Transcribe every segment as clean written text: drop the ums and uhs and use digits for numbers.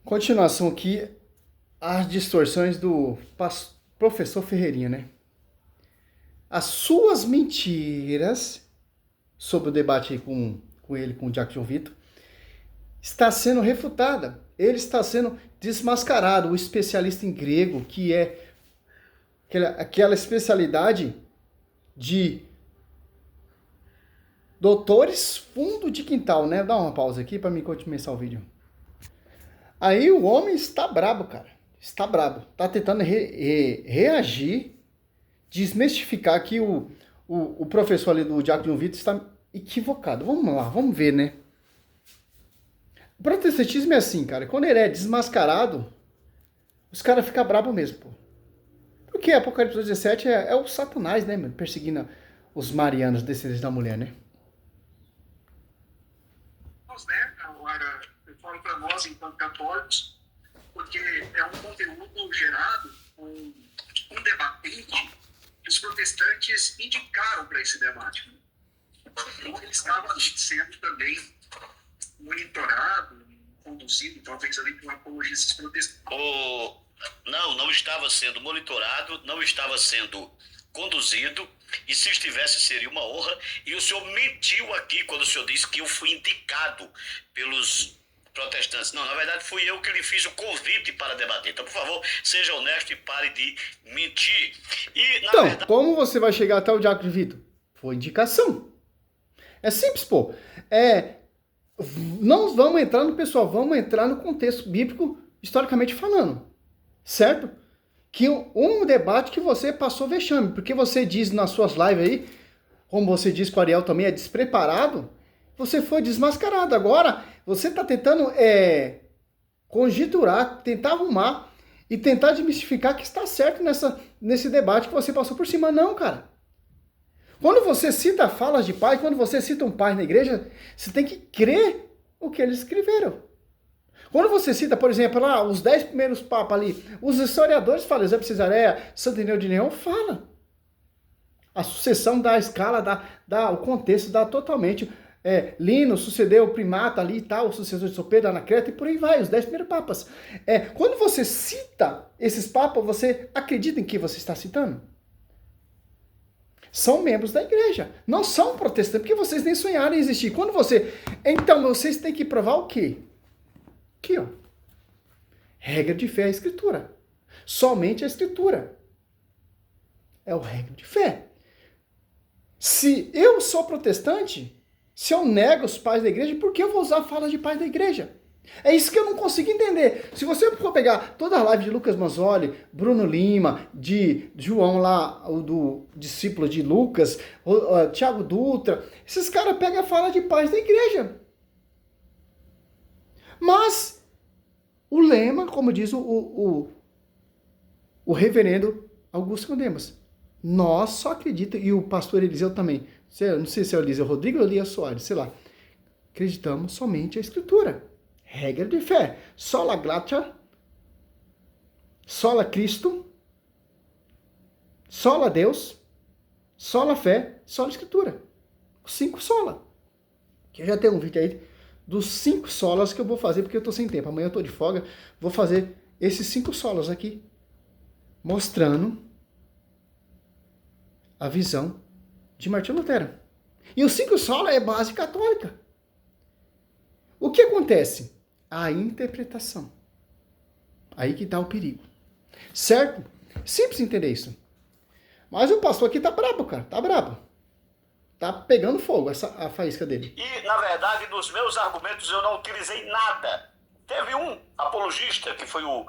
Continuação aqui, as distorções do professor Ferreirinha, né? As suas mentiras sobre o debate aí com ele, com o Jackson Vitor, está sendo refutada. Ele está sendo desmascarado, o especialista em grego, que é aquela especialidade de doutores fundo de quintal, né? Dá uma pausa aqui para mim começar o vídeo. Aí o homem está brabo, cara. Está brabo. Tá tentando reagir, desmistificar que o professor ali do Jackson Vitor está equivocado. Vamos lá, vamos ver, né? O protestantismo é assim, cara. Quando ele é desmascarado, os caras ficam bravos mesmo, pô. Porque Apocalipse 17 é o Satanás, né, mano? Perseguindo os marianos, descendentes da mulher, né? Né? Agora, eu falo para nós, enquanto católicos, porque é um conteúdo gerado, um debatente que os protestantes indicaram para esse debate. Então, ele estava sendo também monitorado, conduzido, talvez ali por apologistas protestantes. Não estava sendo monitorado, não estava sendo conduzido, e se estivesse seria uma honra. E o senhor mentiu aqui quando o senhor disse que eu fui indicado pelos protestantes. Não, na verdade fui eu que lhe fiz o convite para debater. Então, por favor, seja honesto e pare de mentir. Então, verdade, como você vai chegar até o Jackson Vitor? Foi indicação. É simples, pô. Não vamos entrar no pessoal, vamos entrar no contexto bíblico, historicamente falando. Certo? Que um debate que você passou vexame, porque você diz nas suas lives aí, como você diz que o Ariel também é despreparado, você foi desmascarado. Agora, você está tentando conjecturar, tentar arrumar e tentar desmistificar que está certo nesse debate que você passou por cima. Não, cara. Quando você cita falas de pai, quando você cita um pai na igreja, você tem que crer o que eles escreveram. Quando você cita, por exemplo, lá, os 10 primeiros papas ali, os historiadores falam, Eusébio de Cesareia, Santo Irineu de Leão, fala. A sucessão da escala, o contexto dá totalmente. Lino sucedeu o primata ali e tal, o sucessor de Sopeiro, Anacleto, e por aí vai, os 10 primeiros papas. Quando você cita esses papas, você acredita em que você está citando? São membros da igreja, não são protestantes, porque vocês nem sonharam em existir. Então, vocês têm que provar o quê? Aqui, ó. Regra de fé é a escritura. Somente a escritura. É o regra de fé. Se eu sou protestante, se eu nego os pais da igreja, por que eu vou usar a fala de pais da igreja? É isso que eu não consigo entender. Se você for pegar toda a live de Lucas Manzoli, Bruno Lima, de João lá, o do discípulo de Lucas, Tiago Dutra, esses caras pegam a fala de pais da igreja. Mas o lema, como diz o reverendo Augusto Condemas, nós só acreditamos, e o pastor Eliseu também, não sei se é o Eliseu Rodrigo ou Elias Soares, sei lá, acreditamos somente a escritura. Regra de fé. Sola gratia, sola Cristo, sola Deus, sola fé, sola escritura. 5 sola. Que eu já tenho um vídeo aí dos 5 solas que eu vou fazer, porque eu tô sem tempo. Amanhã eu tô de folga, vou fazer esses 5 solas aqui, mostrando a visão de Martinho Lutero. E os 5 solas é base católica. O que acontece? A interpretação. Aí que tá o perigo. Certo? Simples entender isso. Mas o pastor aqui tá brabo, cara. Tá brabo. Tá pegando fogo a faísca dele. E, na verdade, nos meus argumentos eu não utilizei nada. Teve um apologista, que foi o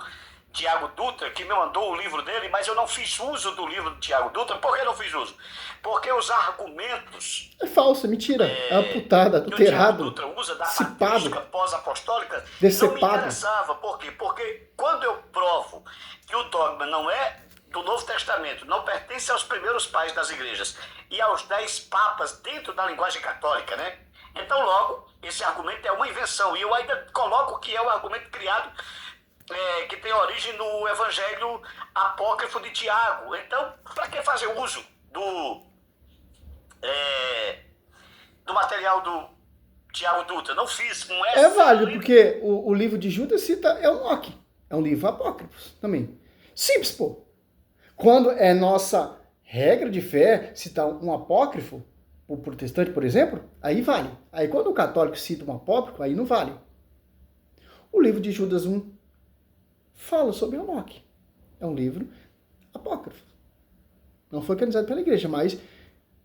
Tiago Dutra, que me mandou o livro dele, mas eu não fiz uso do livro do Tiago Dutra. Por que não fiz uso? Porque os argumentos... É falso, é mentira. É amputado, adulterado, que o Tiago Dutra usa da cipado, patrística pós-apostólica, decepado. não me interessava. Por quê? Porque quando eu provo que o dogma não é do Novo Testamento, não pertence aos primeiros pais das igrejas e aos 10 papas dentro da linguagem católica, né? Então, logo, esse argumento é uma invenção. E eu ainda coloco que é um argumento criado, que tem origem no Evangelho Apócrifo de Tiago. Então, para que fazer uso do material Tiago Dutra, não fiz um É válido, porque o livro de Judas cita Enoque. É um livro apócrifo também. Simples, pô. Quando é nossa regra de fé citar um apócrifo, o protestante, por exemplo, aí vale. Aí quando o católico cita um apócrifo, aí não vale. O livro de Judas 1 fala sobre Enoque. É um livro apócrifo. Não foi canonizado pela igreja, mas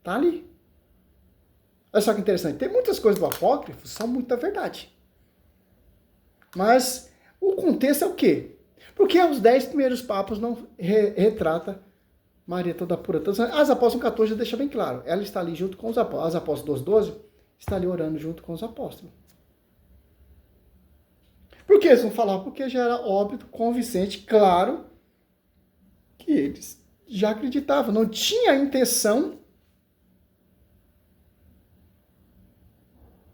tá ali. Olha só que interessante. Tem muitas coisas do apócrifo que são muita verdade. Mas o contexto é o quê? Porque os 10 primeiros papas não retrata Maria toda pura. As apóstolos 14 deixa bem claro. Ela está ali junto com os apóstolos. As apóstolos 12 está ali orando junto com os apóstolos. Por que eles vão falar? Porque já era óbvio, convincente, claro, que eles já acreditavam. Não tinha a intenção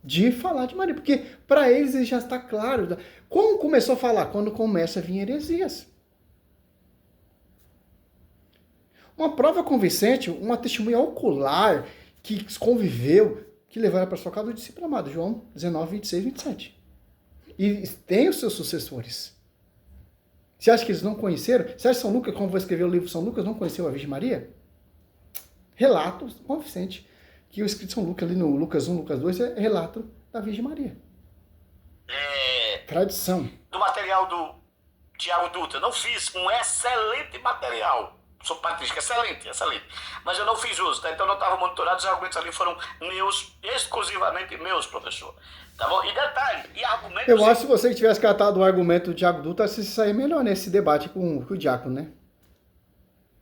de falar de Maria. Porque para eles já está claro. Como começou a falar? Quando começa a vir heresias. Uma prova convincente, uma testemunha ocular que conviveu, que levaram para sua casa o discípulo amado, João 19, 26, 27. E tem os seus sucessores. Você acha que eles não conheceram? Você acha que São Lucas, como vai escrever o livro São Lucas, não conheceu a Virgem Maria? Relato convincente. Que o escrito de São Lucas, ali no Lucas 1, Lucas 2, é relato da Virgem Maria. Tradição. Do material do Tiago Dutra, não fiz um excelente material. Sou patrística, excelente. Mas eu não fiz uso, tá? Então não estava monitorado, os argumentos ali foram meus, exclusivamente meus, professor. Tá bom? E detalhe, e argumentos... Eu acho que se você tivesse catado o argumento do Tiago Dutra, você sair melhor nesse debate com o diácono, né?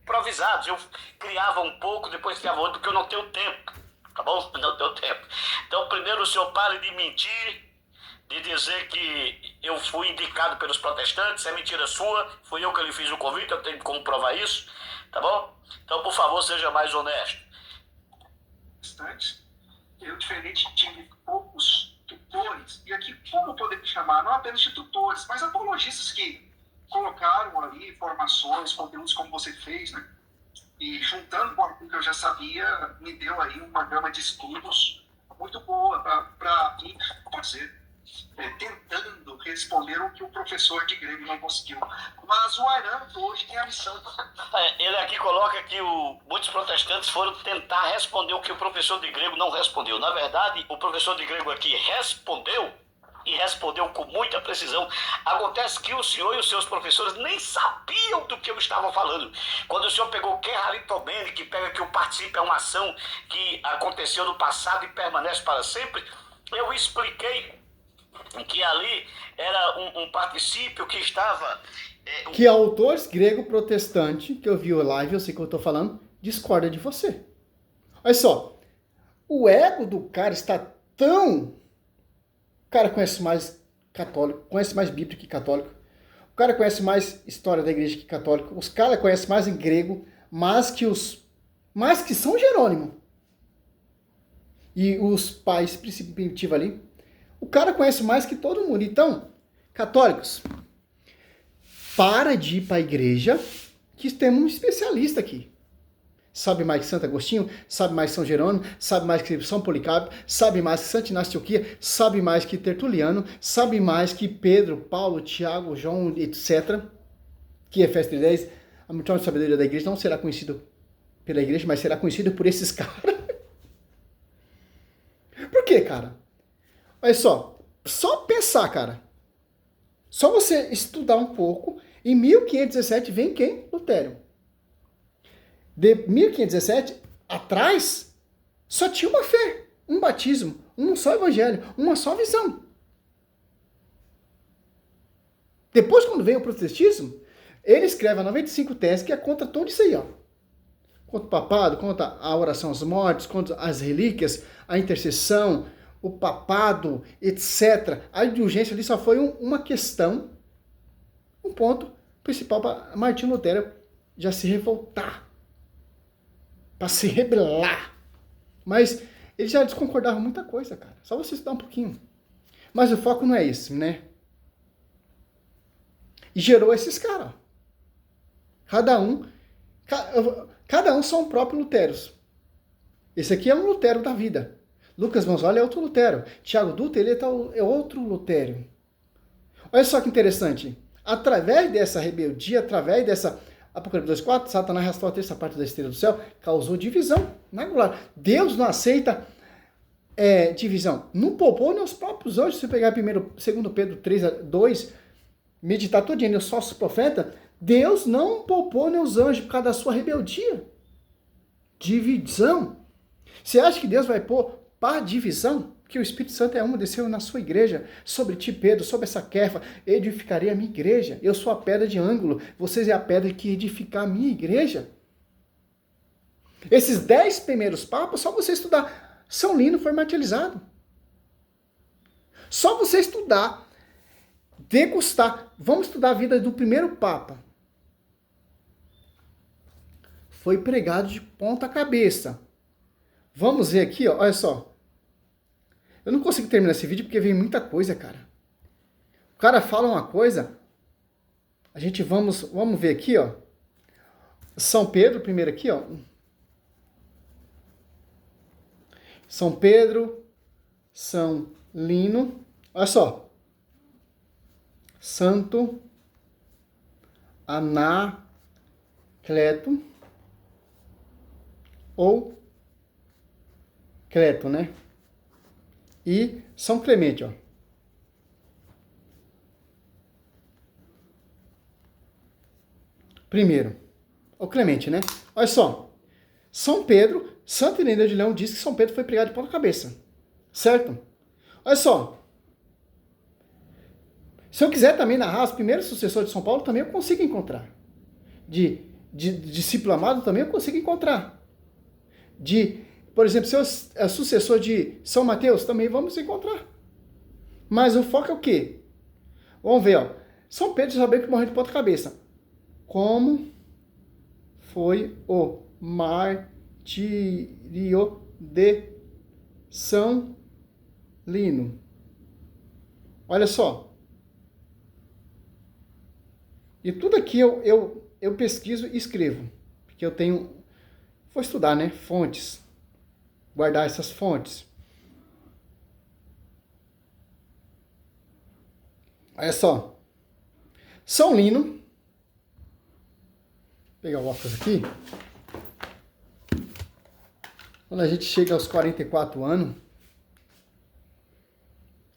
Improvisados, eu criava um pouco, depois criava outro, porque eu não tenho tempo, tá bom? Não tenho tempo. Então, primeiro o senhor pare de mentir, de dizer que eu fui indicado pelos protestantes, é mentira sua, fui eu que lhe fiz o convite, eu tenho como provar isso, tá bom? Então, por favor, seja mais honesto. Eu, diferente, tive poucos tutores, e aqui como poder me chamar, não apenas de tutores, mas apologistas que colocaram ali informações, conteúdos como você fez, né? E juntando com aquilo que eu já sabia, me deu aí uma gama de estudos muito boa para fazer, tentando responder o que o professor de grego não conseguiu. Mas o Aranto hoje tem a missão. Ele aqui coloca que muitos protestantes foram tentar responder o que o professor de grego não respondeu. Na verdade, o professor de grego aqui respondeu, e respondeu com muita precisão. Acontece que o senhor e os seus professores nem sabiam do que eu estava falando. Quando o senhor pegou Kerhalitomene, que pega que o participo é uma ação que aconteceu no passado e permanece para sempre, eu expliquei que ali era um particípio que estava... Que autores grego protestante, que eu vi o live, eu sei que eu estou falando, discorda de você. Olha só, o ego do cara está tão... O cara conhece mais católico, conhece mais Bíblia que católico. O cara conhece mais história da igreja que católico. Os caras conhecem mais em grego, mais que São Jerônimo. E os pais primitivos ali. O cara conhece mais que todo mundo. Então, católicos, para de ir para a igreja, que temos um especialista aqui. Sabe mais que Santo Agostinho, sabe mais que São Jerônimo, sabe mais que São Policarpo, sabe mais que Santo Inácio de Antioquia, sabe mais que Tertuliano, sabe mais que Pedro, Paulo, Tiago, João, etc. Que Efésios 3:10, a multidão de sabedoria da igreja não será conhecido pela igreja, mas será conhecido por esses caras. Por quê, cara? Olha só pensar, cara. Só você estudar um pouco, em 1517 vem quem? Lutero. De 1517 atrás, só tinha uma fé, um batismo, um só evangelho, uma só visão. Depois, quando vem o protestantismo, ele escreve a 95 teses, que é contra tudo isso aí, ó. Contra o papado, contra a oração aos mortos, contra as relíquias, a intercessão, o papado, etc. A indulgência ali só foi uma questão, um ponto principal para Martinho Lutero já se revoltar, para se rebelar. Mas ele já desconcordava muita coisa, cara. Só você estudar um pouquinho. Mas o foco não é esse, né? E gerou esses caras. Cada um são próprios Luteros. Esse aqui é um Lutero da vida. Lucas Manzola é outro Lutero. Tiago Dutra, ele é outro Lutero. Olha só que interessante. Através dessa rebeldia, através dessa Apocalipse 2:4, Satanás arrastou a terça parte da estrela do céu, causou divisão na glória. Deus não aceita divisão. Não poupou nem os próprios anjos. Se você pegar 2 Pedro 3:2, meditar todo dia nos falsos profetas, Deus não poupou nem os anjos por causa da sua rebeldia. Divisão. Você acha que Deus vai pôr para divisão? Que o Espírito Santo é um, desceu na sua igreja, sobre ti, Pedro, sobre essa Kefa, edificarei a minha igreja. Eu sou a pedra de ângulo, vocês é a pedra que edificar a minha igreja. Esses 10 primeiros papas, só você estudar. São Lino foi martirizado. Só você estudar, degustar. Vamos estudar a vida do primeiro papa. Foi pregado de ponta cabeça. Vamos ver aqui, ó, olha só. Eu não consigo terminar esse vídeo porque vem muita coisa, cara. O cara fala uma coisa, a gente vamos ver aqui, ó. São Pedro, primeiro aqui, ó. São Pedro, São Lino, olha só. Santo Anacleto, ou Cleto, né? E São Clemente, ó. Primeiro, o Clemente, né? Olha só. São Pedro, Santo Irineu de Leão diz que São Pedro foi pregado de ponta cabeça. Certo? Olha só. Se eu quiser também narrar os primeiros sucessores de São Paulo, também eu consigo encontrar. De discípulo amado, também eu consigo encontrar. Por exemplo, se eu é sucessor de São Mateus, também vamos encontrar. Mas o foco é o quê? Vamos ver, ó. São Pedro sabia que morreu de ponta cabeça. Como foi o martírio de São Lino? Olha só. E tudo aqui eu pesquiso e escrevo. Porque eu tenho... Vou estudar, né? Fontes. Guardar essas fontes. Olha só. São Lino. Vou pegar o óculos aqui. Quando a gente chega aos 44 anos,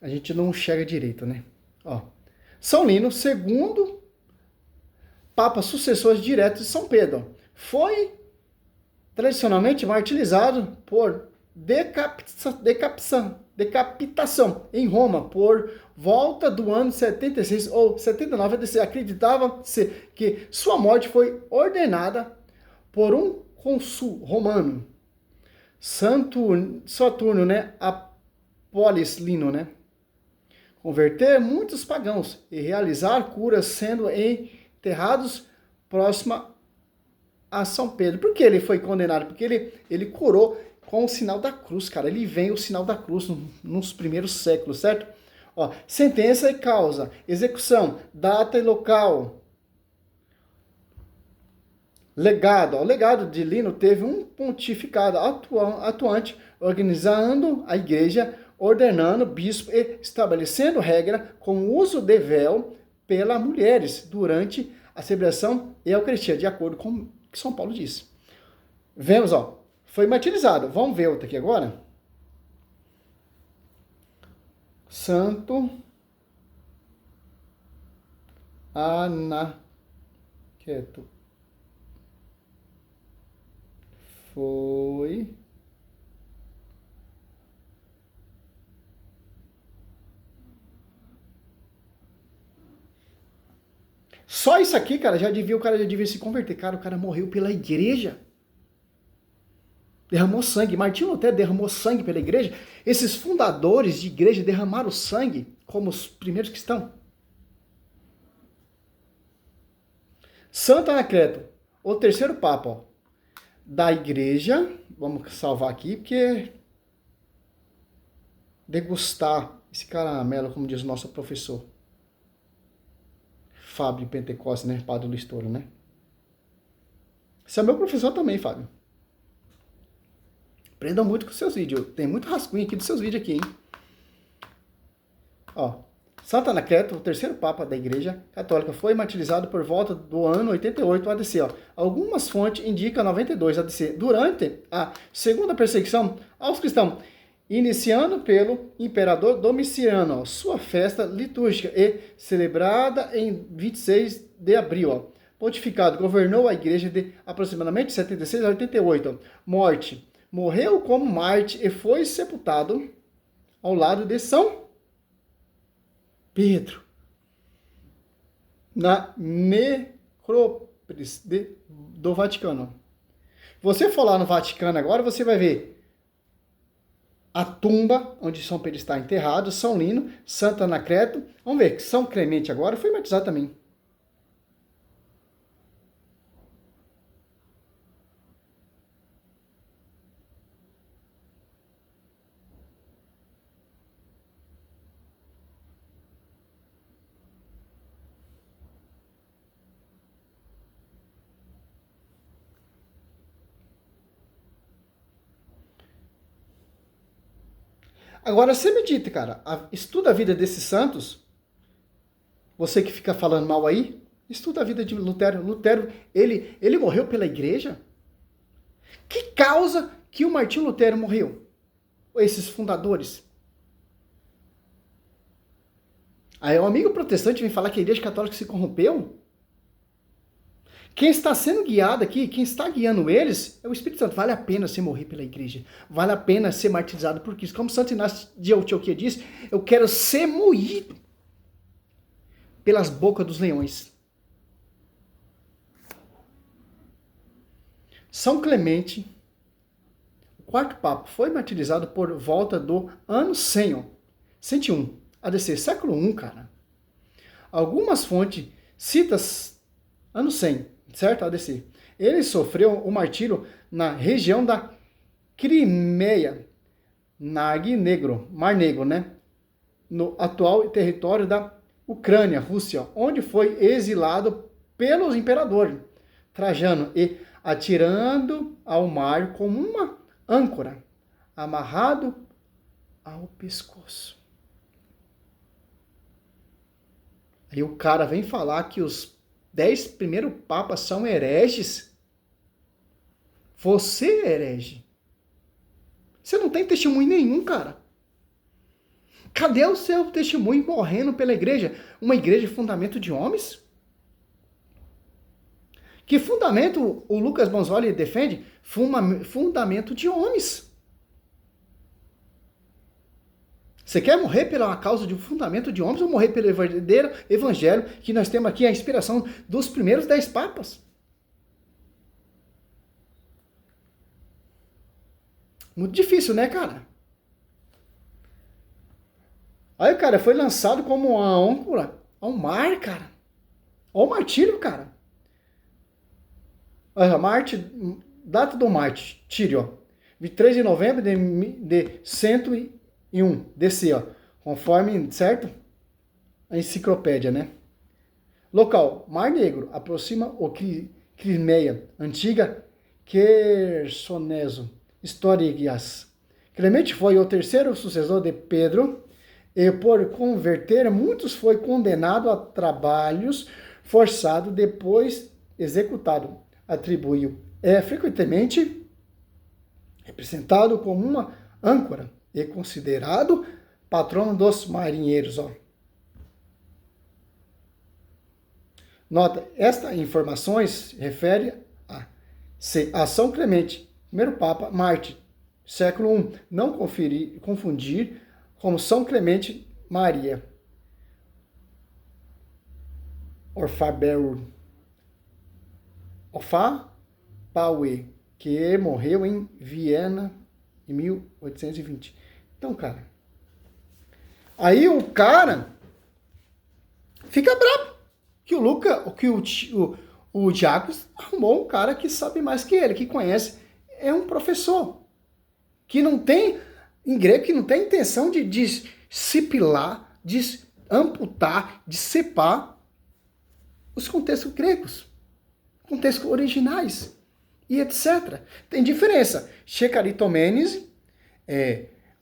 a gente não enxerga direito, né? Ó. São Lino, segundo Papa sucessor direto de São Pedro, foi tradicionalmente martirizado por decapitação em Roma por volta do ano 76 ou 79. Acreditava-se que sua morte foi ordenada por um cônsul romano, Saturno, né? Apolis Lino, né? Converter muitos pagãos e realizar curas sendo enterrados próxima a São Pedro. Por que ele foi condenado? Porque ele curou com o sinal da cruz, cara. Ele vem o sinal da cruz nos primeiros séculos, certo? Ó, sentença e causa, execução, data e local. Legado. O legado de Lino teve um pontificado atuante, organizando a igreja, ordenando bispo e estabelecendo regra com o uso de véu pelas mulheres durante a celebração e a Eucaristia, de acordo com o que São Paulo disse. Vemos, ó, foi martirizado. Vamos ver outra aqui agora. Santo Anaqueto foi só isso aqui, cara, o cara já devia se converter. Cara, o cara morreu pela igreja. Derramou sangue. Martinho Lutero derramou sangue pela igreja. Esses fundadores de igreja derramaram sangue como os primeiros cristãos. Santo Anacleto, o terceiro papa, ó, da igreja. Vamos salvar aqui, porque degustar esse caramelo, como diz o nosso professor Fábio de Pentecostes, né? Padre Luiz Toro, né? Esse é meu professor também, Fábio. Aprendam muito com seus vídeos. Tem muito rascunho aqui dos seus vídeos aqui, hein? Ó, Santo Anacleto, o terceiro papa da Igreja Católica, foi martirizado por volta do ano 88 ADC. Ó. Algumas fontes indicam 92 ADC. Durante a segunda perseguição aos cristãos, iniciando pelo imperador Domiciano, ó, sua festa litúrgica e celebrada em 26 de abril. Ó. Pontificado, governou a igreja de aproximadamente 76 a 88. Ó. Morte. Morreu como mártir e foi sepultado ao lado de São Pedro, na necrópolis do Vaticano. Você for lá no Vaticano agora, você vai ver a tumba onde São Pedro está enterrado, São Lino, Santo Anacleto. Vamos ver que São Clemente agora foi batizado também. Agora, você medita, cara, estuda a vida desses santos, você que fica falando mal aí, estuda a vida de Lutero. Lutero, ele morreu pela igreja? Que causa que o Martinho Lutero morreu? Esses fundadores? Aí o amigo protestante vem falar que a igreja católica se corrompeu? Quem está sendo guiado aqui, quem está guiando eles, é o Espírito Santo. Vale a pena você morrer pela igreja. Vale a pena ser martirizado por Cristo. Como Santo Inácio de Antioquia diz, eu quero ser moído pelas bocas dos leões. São Clemente, o quarto papa, foi martirizado por volta do ano 101, ADC, século I, cara. Algumas fontes citam ano 100. Certo, ADC? Ele sofreu o martírio na região da Crimeia, Mar Negro, né? No atual território da Ucrânia, Rússia, onde foi exilado pelos imperadores Trajano e atirando ao mar como uma âncora, amarrado ao pescoço. Aí o cara vem falar que os 10 primeiros papas são hereges. Você é herege. Você não tem testemunho nenhum, cara. Cadê o seu testemunho morrendo pela igreja? Uma igreja de fundamento de homens? Que fundamento o Lucas Bonzoli defende? Fundamento de homens. Você quer morrer pela causa de um fundamento de homens ou morrer pelo verdadeiro evangelho que nós temos aqui, a inspiração dos primeiros 10 papas? Muito difícil, né, cara? Aí o cara foi lançado como uma âncora ao mar, cara. Olha o martírio, cara. Olha, data do martírio, ó. 23 de novembro de 101 DC, ó. Conforme, certo? A enciclopédia, né? Local, Mar Negro, aproxima o Crimeia, antiga Quersoneso, Historias. Clemente foi o terceiro sucessor de Pedro e por converter muitos foi condenado a trabalhos forçados, depois executado. Atribuiu. É frequentemente representado como uma âncora e considerado patrono dos marinheiros. Ó. Nota, estas informações refere a São Clemente, primeiro Papa, mártir, século I. Não confundir com São Clemente Maria, Paué, que morreu em Viena em 1820. Então, cara, aí o cara fica bravo que o Diácono arrumou um cara que sabe mais que ele, que conhece, é um professor, que não tem, em grego, que não tem intenção de disciplinar, de amputar, de separar os contextos gregos, contextos originais. e etc. Tem diferença. Shekaritomenes,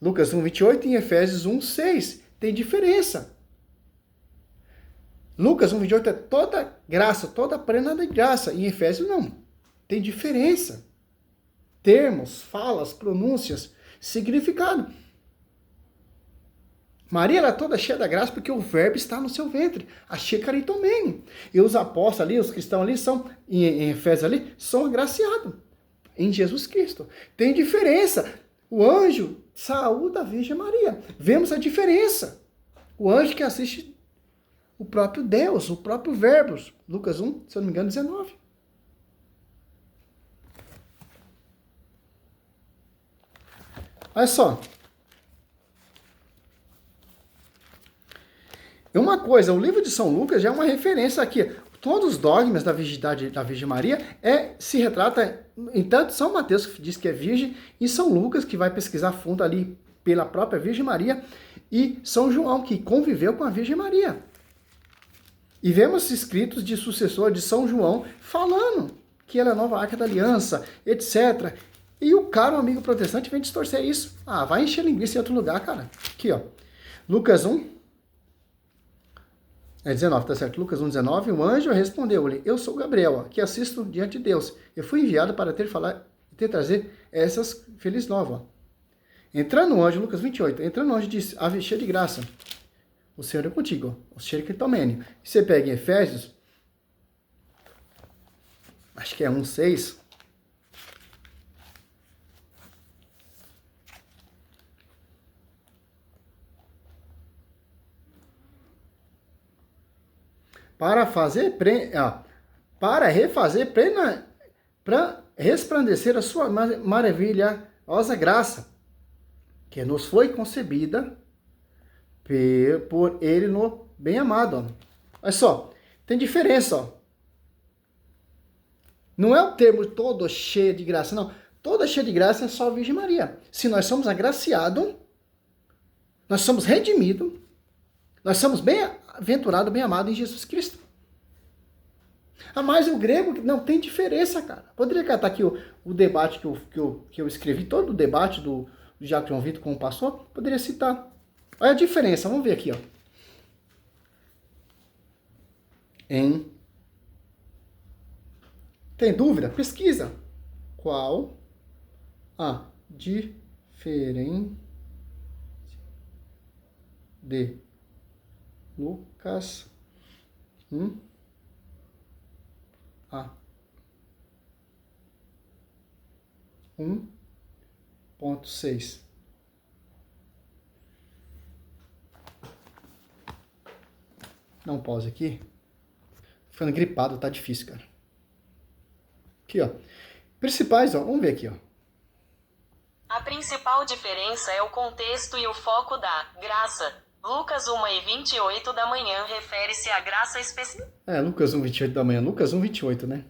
Lucas 1:28 e Efésios 1:6. Tem diferença. Lucas 1:28 é toda graça, toda plena de graça. Em Efésios não. Tem diferença. Termos, falas, pronúncias, significado. Maria era toda cheia da graça porque o verbo está no seu ventre. A Shekaritomene. E os apóstolos ali, os cristãos ali, em Efésios ali, são agraciados em Jesus Cristo. Tem diferença. O anjo saúda a Virgem Maria. Vemos a diferença. O anjo que assiste o próprio Deus, o próprio verbo. Lucas 1, se eu não me engano, 19. Olha só. Uma coisa, o livro de São Lucas já é uma referência aqui. Todos os dogmas da virgindade da Virgem Maria se retrata, entanto, São Mateus que diz que é virgem, e São Lucas que vai pesquisar fundo ali pela própria Virgem Maria, e São João que conviveu com a Virgem Maria. E vemos escritos de sucessor de São João falando que ela é a nova arca da aliança, etc. E o caro amigo protestante vem distorcer isso. Ah, vai encher linguiça em outro lugar, cara. Aqui, ó. Lucas 1. 19, tá certo? Lucas 1,19. O anjo respondeu-lhe: Eu sou Gabriel, que assisto diante de Deus. Eu fui enviado para trazer essas felizes novas. Entrando o anjo, Lucas 28. Entrando o anjo disse: Ave cheia de graça, o Senhor é contigo. O Shekaritomene. Você pega em Efésios, acho que é 1,6. Para resplandecer a sua maravilhosa graça, que nos foi concebida por ele no bem-amado. Olha só, tem diferença, ó. Não é o termo todo cheio de graça, não. Toda cheia de graça é só a Virgem Maria. Se nós somos agraciados, nós somos redimidos, nós somos bem-aventurados, bem-amados em Jesus Cristo. Mas o grego não tem diferença, cara. Poderia catar aqui o debate que eu escrevi, todo o debate do Jacques João Vitor com o pastor, poderia citar. Olha a diferença, vamos ver aqui, ó. Tem dúvida? Pesquisa. Qual a diferença de Lucas 1 a 1,6. Dá um pause aqui. Ficando gripado, tá difícil, cara. Aqui, ó. Principais, ó. Vamos ver aqui, ó. A principal diferença é o contexto e o foco da graça. Lucas 1:28 da manhã refere-se à graça especial. Lucas 1:28 da manhã. Lucas 1:28, né?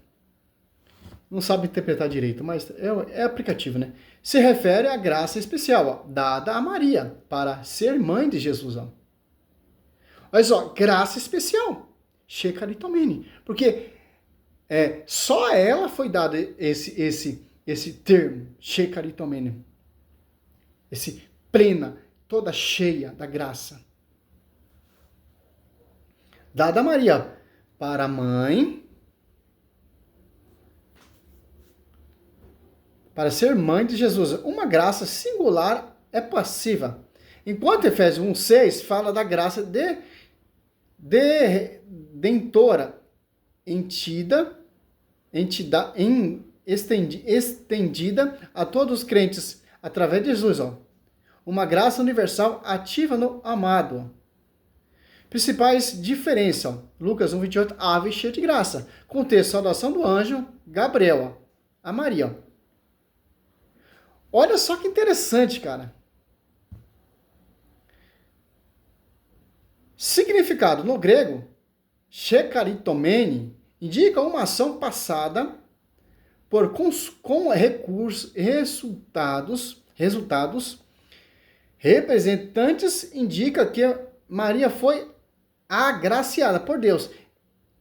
Não sabe interpretar direito, mas é aplicativo, né? Se refere à graça especial, ó, dada a Maria para ser mãe de Jesus, ó. Olha só, graça especial. Shekaritomene. Porque só a ela foi dado esse termo, Shekaritomene. Esse plena, toda cheia da graça. Dada a Maria para a mãe, para ser mãe de Jesus. Uma graça singular é passiva. Enquanto Efésios 1,6 fala da graça redentora, estendida a todos os crentes através de Jesus. Ó. Uma graça universal ativa no amado. Principais diferenças. Ó. Lucas 1:28, ave cheia de graça. Contexto, saudação do anjo Gabriel, ó, a Maria. Ó. Olha só que interessante, cara. Significado no grego, Shekaritomene indica uma ação passada com resultados representantes, indica que Maria foi agraciada por Deus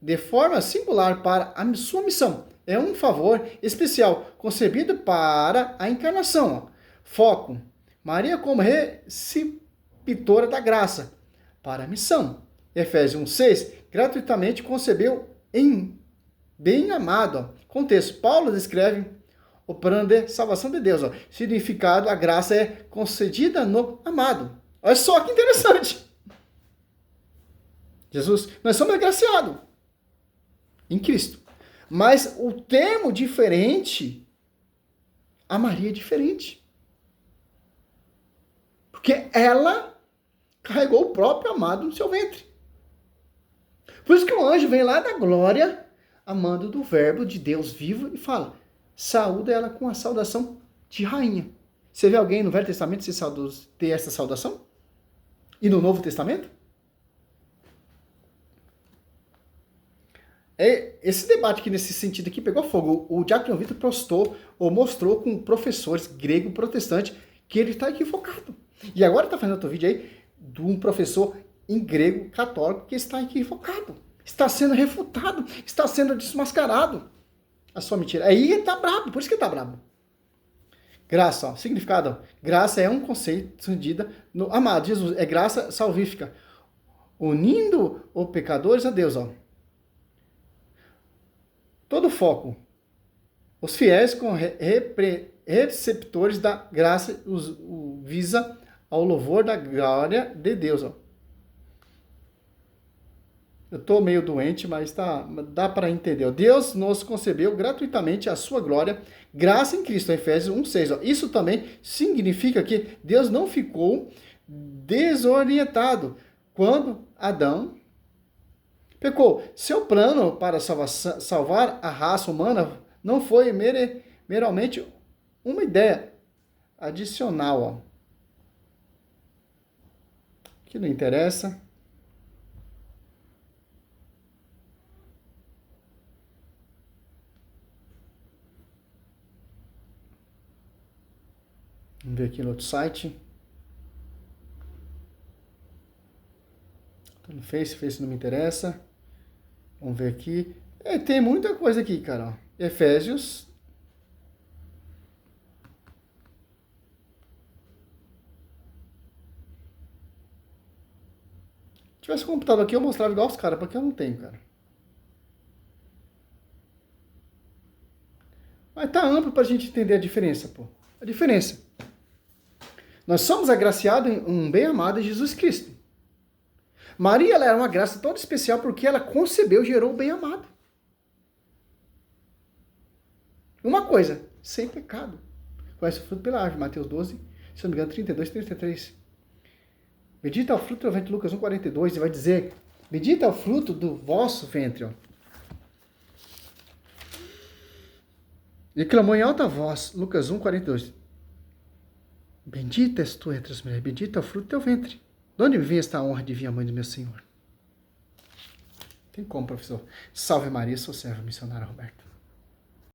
de forma singular para a sua missão. é um favor especial concebido para a encarnação. Ó. Foco. Maria como receptora da graça para a missão. Efésios 1:6, gratuitamente concebeu em bem amado. Ó. Contexto. Paulo descreve o plano de salvação de Deus. Ó. Significado, a graça é concedida no amado. Olha só que interessante. Jesus, nós somos agraciados em Cristo. Mas o termo diferente, a Maria é diferente. Porque ela carregou o próprio amado no seu ventre. Por isso que o anjo vem lá da glória, amando do verbo de Deus vivo, e fala, saúda ela com a saudação de rainha. Você vê alguém no Velho Testamento ter essa saudação? E no Novo Testamento? Esse debate aqui, nesse sentido aqui, pegou fogo. O Diácono Vitor mostrou com professores grego protestante que ele está equivocado. E agora está fazendo outro vídeo aí de um professor em grego católico que está equivocado. Está sendo refutado, está sendo desmascarado a sua mentira. Aí ele está brabo, por isso que ele está brabo. Graça, ó, significado. Ó, graça é um conceito escondido no amado Jesus. É graça salvífica, unindo os pecadores a Deus. Ó. Todo foco. Os fiéis com receptores da graça visa ao louvor da glória de Deus. Ó. Eu estou meio doente, mas dá para entender. Ó. Deus nos concebeu gratuitamente a sua glória, graça em Cristo, Efésios 1:6. Ó. Isso também significa que Deus não ficou desorientado quando Adão pecou. Seu plano para salvar a raça humana não foi meramente uma ideia adicional. Ó. Que não interessa. Vamos ver aqui no outro site. Tô no Face não me interessa. Vamos ver aqui. Tem muita coisa aqui, cara. Ó. Efésios. Se tivesse um computador aqui, eu mostrava igual os caras, porque eu não tenho, cara. Mas tá amplo pra gente entender a diferença, pô. A diferença. Nós somos agraciados em um bem-amado Jesus Cristo. Maria, ela era uma graça toda especial porque ela concebeu e gerou o bem-amado. Uma coisa, sem pecado. Conhece o fruto pela árvore, Mateus 12, se não me engano, 32, 33. Bendito é o fruto do ventre, Lucas 1,42, e vai dizer, bendito é o fruto do vosso ventre. Ó. E clamou em alta voz, Lucas 1,42. Bendita és tu entre as mulheres, bendito é o fruto do teu ventre. De onde me vem esta honra de vir a mãe do meu Senhor? Tem como, professor? Salve Maria, sou servo missionário Roberto.